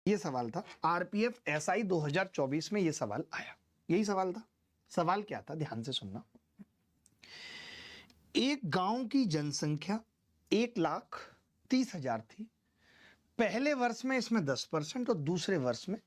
ये सवाल था आरपीएफ एसआई 2024 में, ये सवाल आया, यही सवाल था। सवाल क्या था, ध्यान से सुनना। एक गांव की जनसंख्या 1,30,000 थी। पहले वर्ष में इसमें 10% और दूसरे वर्ष में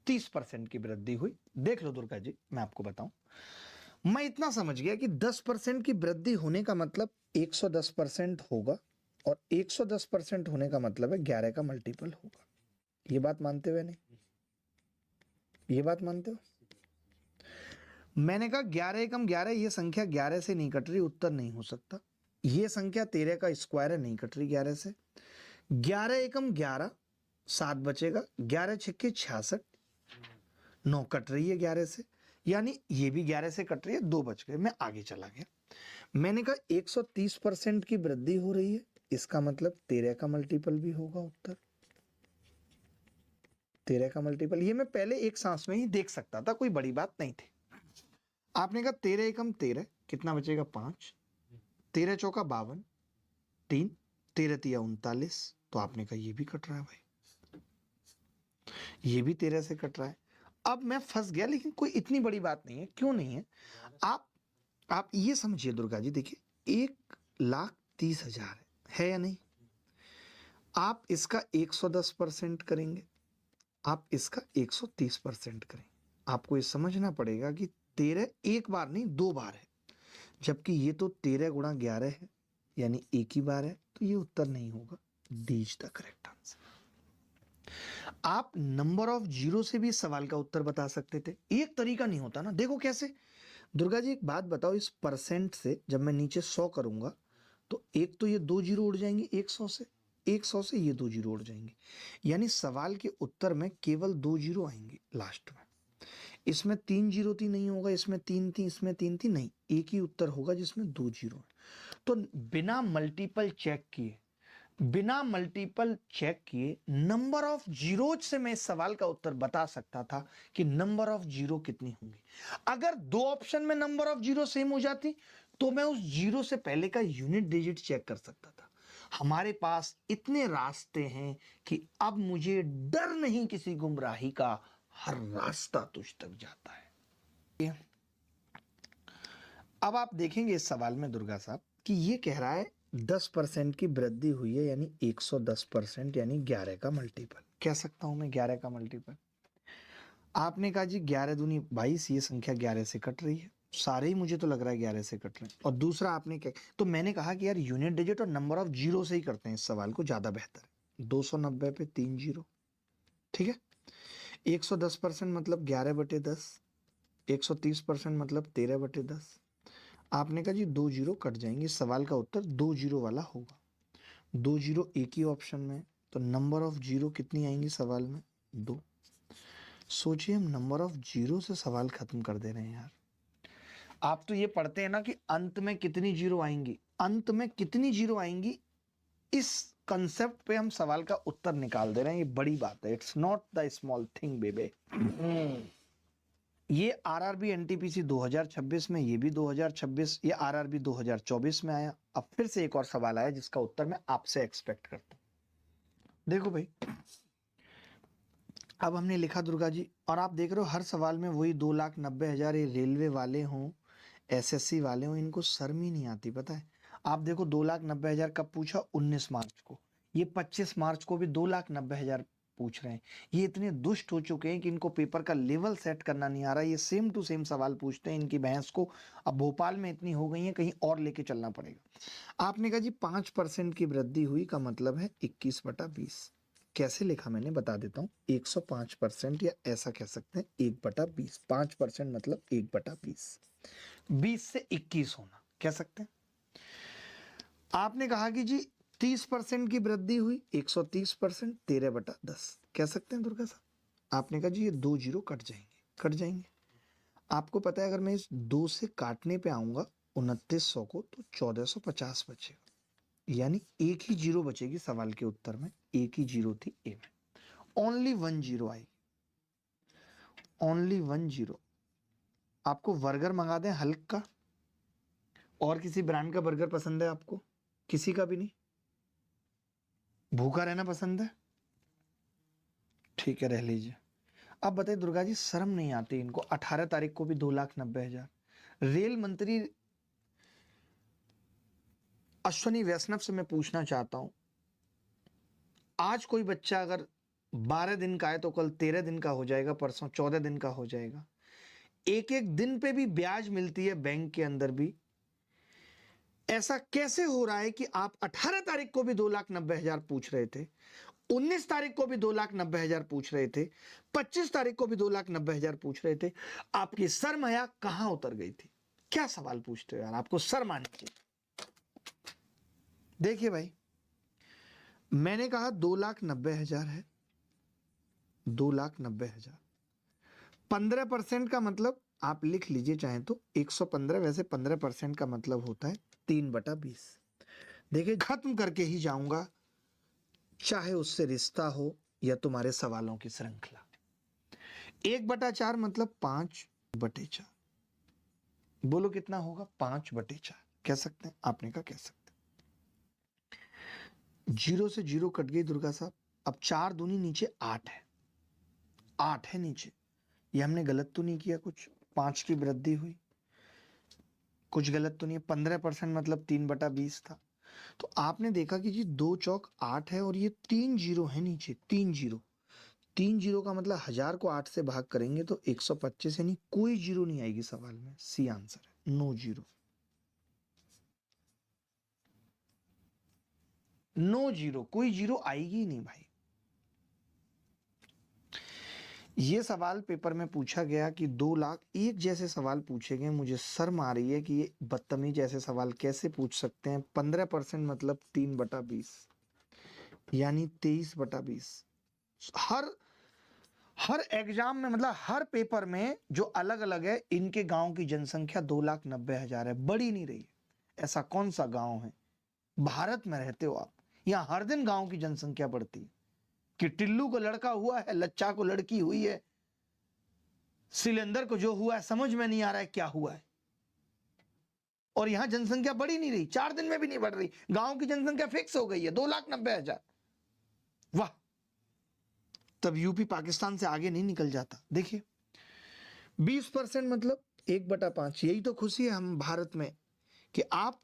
30% की वृद्धि हुई। देख लो दुर्गा जी, मैं आपको बताऊं, मैं इतना समझ गया कि 10% की वृद्धि होने का मतलब 110% होगा, और 110% होने का मतलब है 11 का मल्टीपल होगा। ये बात मानते हुए नहीं, ये बात मानते हो? मैंने कहा 11 एकम 11, ये संख्या 11 से नहीं कट रही, उत्तर नहीं हो सकता। ये संख्या 13 का स्क्वायर है, नहीं कट रही 11 से। 11 एकम 11, 7 बचेगा, 11 छक्के 66, 9 कट रही है 11 से, यानी ये भी 11 से कट रही है, 2 बच गए। मैं आगे चला गया, मैंने कहा 130% की वृद्धि हो रही है, इसका मतलब 13 का मल्टीपल भी होगा उत्तर। 13 का मल्टीपल, ये मैं पहले एक सांस में ही देख सकता था, कोई बड़ी बात नहीं थी। आपने कहा 13 एकम 13, कितना बचेगा 5, 13 चौका 52, 3, 13 तिया 39, तो आपने कहा ये भी कट रहा है भाई, ये भी 13 से कट रहा है। अब मैं फंस गया, लेकिन कोई इतनी बड़ी बात नहीं है। क्यों नहीं है? आप ये समझिए दुर्गा जी, देखिए 1,30,000 है या नहीं? आप इसका 110% करेंगे, आप इसका 130% करें, आपको ये समझना पड़ेगा कि 13 एक बार नहीं 2 बार है, जबकि ये तो 13 गुणा 11 है, यानी एक ही बार है, तो ये उत्तर नहीं होगा। D is the correct answer. आप नंबर ऑफ जीरो से भी सवाल का उत्तर बता सकते थे, एक तरीका नहीं होता ना। देखो कैसे, दुर्गा जी एक बात बताओ, इस परसेंट से जब मैं नीचे 100 करूंगा तो एक तो ये 2 जीरो उड़ जाएंगे 100 से, 100 से ये 2 जीरो उड़ जाएंगे, यानी सवाल के उत्तर में केवल 2 जीरो आएंगे लास्ट में। इसमें 3 जीरो थी, नहीं होगा, इसमें 3 थी, इसमें 3 थी, नहीं, एक ही उत्तर होगा जिसमें 2 जीरो है। तो बिना मल्टीपल चेक किए, बिना मल्टीपल चेक किए नंबर ऑफ जीरोज से मैं इस सवाल का उत्तर बता सकता था कि नंबर ऑफ जीरो कितनी होंगी। अगर 2 ऑप्शन में नंबर ऑफ जीरो सेम हो जाती तो मैं उस जीरो से पहले का यूनिट डिजिट चेक कर सकता था। हमारे पास इतने रास्ते हैं कि अब मुझे डर नहीं किसी गुमराही का, हर रास्ता तुझ तक जाता है। अब आप देखेंगे इस सवाल में दुर्गा साहब कि ये कह रहा है 10% की वृद्धि हुई है, यानी 110%, यानी 11 का मल्टीपल। कह सकता हूं मैं 11 का मल्टीपल। आपने कहा जी 11 दूनी 22, ये संख्या 11 से कट रही है, सारे ही मुझे तो लग रहा है 11 से कट रहे हैं। और दूसरा आपने क्या, तो मैंने कहा कि यार यूनिट डिजिट और नंबर ऑफ जीरो से ही करते हैं इस सवाल को, ज्यादा बेहतर है। 290 पे 3 जीरो, ठीक है। 110% मतलब 11/10, 130% मतलब 13/10। आपने कहा जी 2 जीरो कट जाएंगे, सवाल का उत्तर 2 जीरो वाला होगा। 2 जीरो एक ही ऑप्शन में, तो नंबर ऑफ जीरो कितनी आएंगी सवाल में? 2। सोचिए, हम नंबर ऑफ जीरो से सवाल खत्म कर दे रहे हैं यार। आप तो ये पढ़ते हैं ना कि अंत में कितनी जीरो आएंगी, अंत में कितनी जीरो आएंगी, इस कंसेप्ट पे हम सवाल का उत्तर निकाल दे रहे हैं। ये बड़ी बात है, it's not the small thing बेबे। ये आरआरबी एनटीपीसी 2026 में, ये भी 2026, ये आरआरबी 2024 में आया। अब फिर से एक और सवाल आया जिसका उत्तर मैं आपसे एक्सपेक्ट करता हूं। देखो भाई, अब हमने लिखा दुर्गा जी, और आप देख रहे हो हर सवाल में वही 2,90,000। ये रेलवे वाले हों, एसएससी वाले हों, इनको शर्म ही नहीं आती, पता है। आप देखो 2,90,000 कब पूछा? 19 मार्च को। ये 25 मार्च को भी 2,90,000 पूछ रहे हैं। ये इतने दुष्ट हो चुके हैं कि इनको पेपर का लेवल सेट करना नहीं आ रहा। ये सेम टू सेम सवाल पूछते हैं, इनकी भैंस को अब भोपाल में इतनी हो गई है, कहीं और लेके चलना पड़ेगा। आपने कहा जी 5% की वृद्धि हुई का मतलब है 21/20। कैसे लिखा मैंने बता देता हूँ, 105%, या ऐसा कह सकते हैं 1/20। 5% मतलब 1/20, 20 से 21 होना, कह सकते हैं। आपने कहा कि जी 30% की वृद्धि हुई, 130%, 13/10, कह सकते हैं दुर्गा साहब। आपने कहा जी ये 2 जीरो कट जाएंगे, कट जाएंगे। आपको पता है अगर मैं इस 2 से काटने पे आऊंगा 2900 को, तो 1450 बचेगा, यानी एक ही जीरो बचेगी सवाल के उत्तर में। एक ही जीरो थी ए में, ओनली 1 जीरो आई, ओनली 1 जीरो। आपको बर्गर मंगा दें हल्क का, और किसी ब्रांड का बर्गर पसंद है आपको? किसी का भी नहीं? भूखा रहना पसंद है? ठीक है, रह लीजिए। अब बताइए दुर्गा जी, शर्म नहीं आती इनको? 18 तारीख को भी 2,90,000। रेल मंत्री अश्वनी वैष्णव से मैं पूछना चाहता हूं, आज कोई बच्चा अगर 12 दिन का है तो कल 13 दिन का हो जाएगा, परसों 14 दिन का हो जाएगा। एक एक दिन पे भी ब्याज मिलती है बैंक के अंदर भी। ऐसा कैसे हो रहा है कि आप 18 तारीख को भी 2,90,000 पूछ रहे थे, 19 तारीख को भी 2,90,000 पूछ रहे थे, 25 तारीख को भी 2,90,000 पूछ रहे थे? आपकी शर्म हया कहां उतर गई थी? क्या सवाल पूछते हो यार, आपको शर्म आनी चाहिए। देखिए भाई, मैंने कहा 2,90,000 है, 2,90,000। 15% का मतलब आप लिख लीजिए चाहे तो 115। वैसे 15% का मतलब होता है 3/20। देखिए, खत्म करके ही जाऊंगा, चाहे उससे रिश्ता हो या तुम्हारे सवालों की श्रृंखला। 1/4 मतलब 5/4। बोलो कितना होगा? 5/4 कह सकते हैं? आपने कहा कह सकते हैं। 0 से 0 कट गई दुर्गा साहब। अब 4 दूनी नीचे 8 है, 8 है नीचे। ये हमने गलत तो नहीं किया कुछ? 5 की वृद्धि हुई, कुछ गलत तो नहीं है? 15% मतलब 3/20 था। तो आपने देखा कि जी 2 चौक 8 है और ये 3 जीरो है नीचे, 3 जीरो। 3 जीरो का मतलब 1000 को 8 से भाग करेंगे तो 125, यानी कोई जीरो नहीं आएगी सवाल में। सी आंसर है, नो जीरो। नो जीरो, कोई जीरो आएगी ही नहीं भाई। ये सवाल पेपर में पूछा गया कि 2 लाख, एक जैसे सवाल पूछे गए। मुझे शर्म आ रही है कि ये बदतमीज जैसे सवाल कैसे पूछ सकते हैं। 15% मतलब 3/20, यानी 23/20। हर हर एग्जाम में, मतलब हर पेपर में जो अलग अलग है, इनके गांव की जनसंख्या 2,90,000 है, बढ़ी नहीं रही है। ऐसा कौन सा गांव है, भारत में रहते हो आप, यहाँ हर दिन गांव की जनसंख्या बढ़ती है? कि टिल्लू को लड़का हुआ है, लच्चा को लड़की हुई है, सिलेंडर को जो हुआ है समझ में नहीं आ रहा है क्या हुआ है, और यहां जनसंख्या बढ़ी नहीं रही, 4 दिन में भी नहीं बढ़ रही। गांव की जनसंख्या फिक्स हो गई है 2,90,000। वाह, तब यूपी पाकिस्तान से आगे नहीं निकल जाता। देखिए, 20% मतलब 1/5। यही तो खुशी है हम भारत में कि आप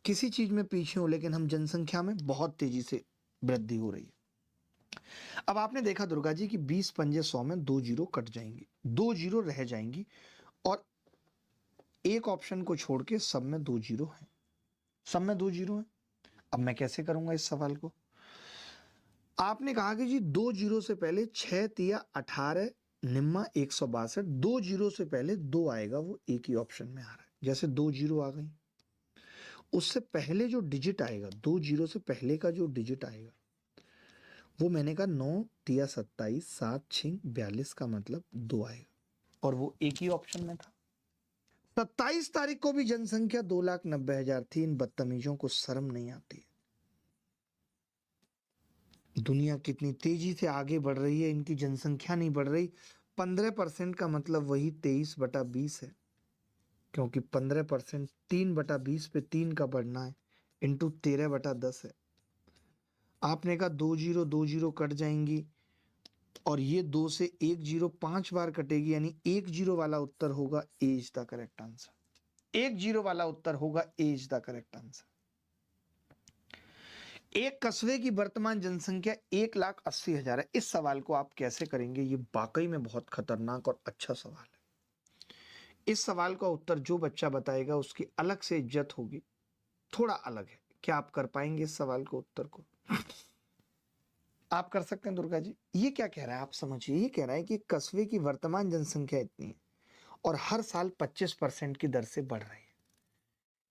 किसी चीज में पीछे हो, लेकिन हम जनसंख्या में बहुत तेजी से वृद्धि हो रही है। अब आपने देखा दुर्गा जी कि 20 पंजे 100 में 2 जीरो कट जाएंगी, 2 जीरो रह जाएंगी, और एक ऑप्शन को छोड़ के सब में 2 जीरो है, सब में 2 जीरो है। अब मैं कैसे करूंगा इस सवाल को? आपने कहा कि जी 2 जीरो से पहले 6 तिया 18 निम्मा 162, 2 जीरो से पहले 2 आएगा, वो एक ही ऑप्शन में आ रहा है। जैसे 2 जीरो आ गई, उससे पहले जो डिजिट आएगा, 2 जीरो से पहले का जो डिजिट आएगा, वो मैंने कहा 9 तिया 27, 7 6 42 का मतलब 2 आएगा, और वो एक ही ऑप्शन में था। 27 तारीख को भी जनसंख्या 2,90,000 थी। इन बदतमीजों को शर्म नहीं आती? दुनिया कितनी तेजी से आगे बढ़ रही है, इनकी जनसंख्या नहीं बढ़ रही। 15% का मतलब वही 23/20 है, क्योंकि 15% 3/20 पे 3 का बढ़ना है, इंटू 13/10 है। आपने कहा 2 जीरो 2 जीरो कट जाएंगी, और ये 2 से 1 जीरो 5 बार कटेगी, यानी 1 जीरो वाला उत्तर होगा A is the correct answer. 1 zero वाला उत्तर होगा A is the correct answer. एक कस्बे की वर्तमान जनसंख्या 1,80,000 है। इस सवाल को आप कैसे करेंगे? ये वाकई में बहुत खतरनाक और अच्छा सवाल है। इस सवाल का उत्तर जो बच्चा बताएगा उसकी अलग से इज्जत होगी, थोड़ा अलग है। क्या आप कर पाएंगे इस सवाल को, उत्तर को? आप कर सकते हैं दुर्गा जी। ये क्या कह रहा है आप समझिए, ये कह रहा है कि कस्बे की वर्तमान जनसंख्या इतनी है और हर साल 25% की दर से बढ़ रही है।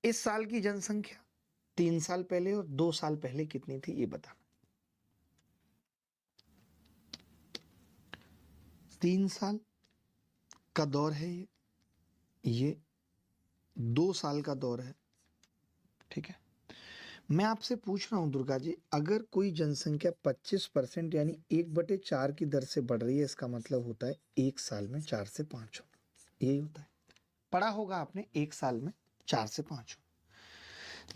इस साल की जनसंख्या 3 साल पहले और 2 साल पहले कितनी थी, ये बताना। 3 साल का दौर है ये 2 साल का दौर है, ठीक है। मैं आपसे पूछ रहा हूं दुर्गा जी, अगर कोई जनसंख्या 25% यानी 1/4 की दर से बढ़ रही है, इसका मतलब होता है 1 साल में 4 से 5 होना। यही होता है, पढ़ा होगा आपने, 1 साल में 4 से 5 होना।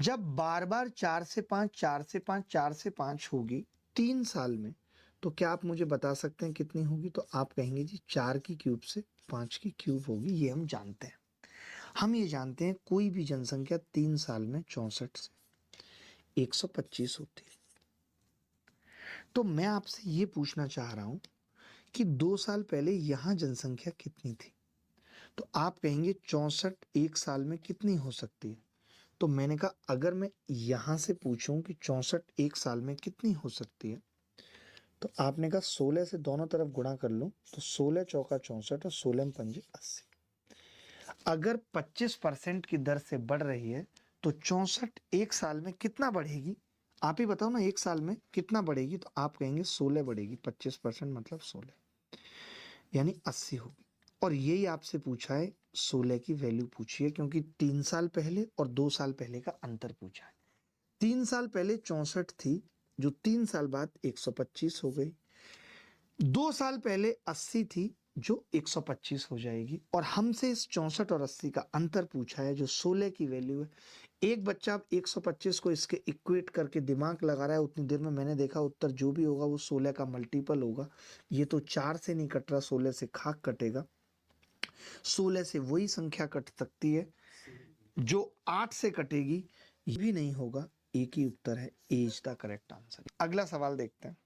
जब बार बार 4 से 5 4 से 5 4 से 5 होगी 3 साल में, तो क्या आप मुझे बता सकते हैं कितनी होगी? तो आप कहेंगे जी 4 की क्यूब से 5 की क्यूब होगी, ये हम जानते हैं। हम ये जानते हैं कोई भी जनसंख्या 3 साल में 64 से 125 होती है। तो मैं आपसे ये पूछना चाह रहा हूं कि 2 साल पहले यहां जनसंख्या कितनी थी? तो आप कहेंगे 64 1 साल में कितनी हो सकती है? तो मैंने कहा अगर मैं यहां से पूछूं कि 64 1 साल में कितनी हो सकती है, तो आपने कहा 16 से दोनों तरफ गुणा कर लो, तो 16 चौका 64 और 16 में पंजे 80। अगर 25% की दर से बढ़ रही है तो 64 1 साल में कितना बढ़ेगी? आप ही बताओ ना, 1 साल में कितना बढ़ेगी? तो आप कहेंगे 16 बढ़ेगी, 25% मतलब 16, यानी 80 होगी। और यही आपसे पूछा है, 16 की वैल्यू पूछी है, क्योंकि 3 साल पहले और 2 साल पहले का अंतर पूछा है। 3 साल पहले 64 थी, जो 3 साल बाद 125 हो गई। 2 साल पहले 80 थी, जो 125 हो जाएगी। और हमसे इस 64 और 80 का अंतर पूछा है, जो 16 की वैल्यू है। एक बच्चा अब 125 को इसके इक्वेट करके दिमाग लगा रहा है, उतनी देर में मैंने देखा उत्तर जो भी होगा वो 16 का मल्टीपल होगा। ये तो 4 से नहीं कट रहा, 16 से खाक कटेगा। 16 से वही संख्या कट सकती है जो 8 से कटेगी, ये भी नहीं होगा। एक ही उत्तर है, ए इज द करेक्ट आंसर। अगला सवाल देखते हैं।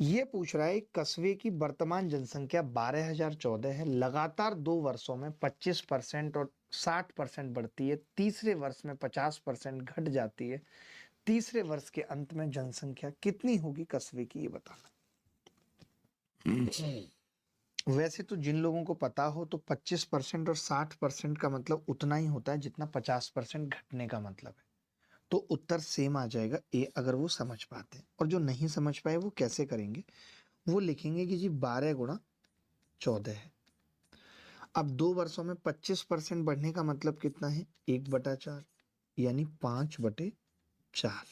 ये पूछ रहा है कस्बे की वर्तमान जनसंख्या 12,014 है, लगातार 2 वर्षों में 25% और 60% बढ़ती है, तीसरे वर्ष में 50% घट जाती है, तीसरे वर्ष के अंत में जनसंख्या कितनी होगी कस्बे की, ये बताना। वैसे तो जिन लोगों को पता हो तो 25% और 60% का मतलब उतना ही होता है जितना 50% घटने का मतलब है। तो उत्तर सेम आ जाएगा ए, अगर वो समझ पाते हैं। और जो नहीं समझ पाए वो कैसे करेंगे? वो लिखेंगे कि जी 12 गुणा 14 है। अब 2 वर्षों में 25% बढ़ने का मतलब कितना है? 1/4, यानी 5/4।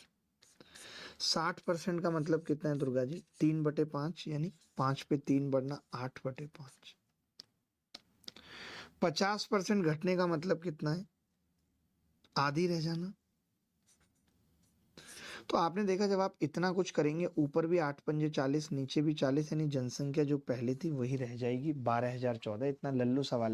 60% का मतलब कितना है दुर्गा जी? 3/5, यानी 5 पे 3 बढ़ना 8/5। 50% घटने का मतलब कितना है? आधी रह जाना। तो आपने देखा जब आप इतना कुछ करेंगे, ऊपर भी 8 पंजे 40, नीचे भी 40, यानी जनसंख्या जो पहले थी वही रह जाएगी 12,014। इतना लल्लू सवाल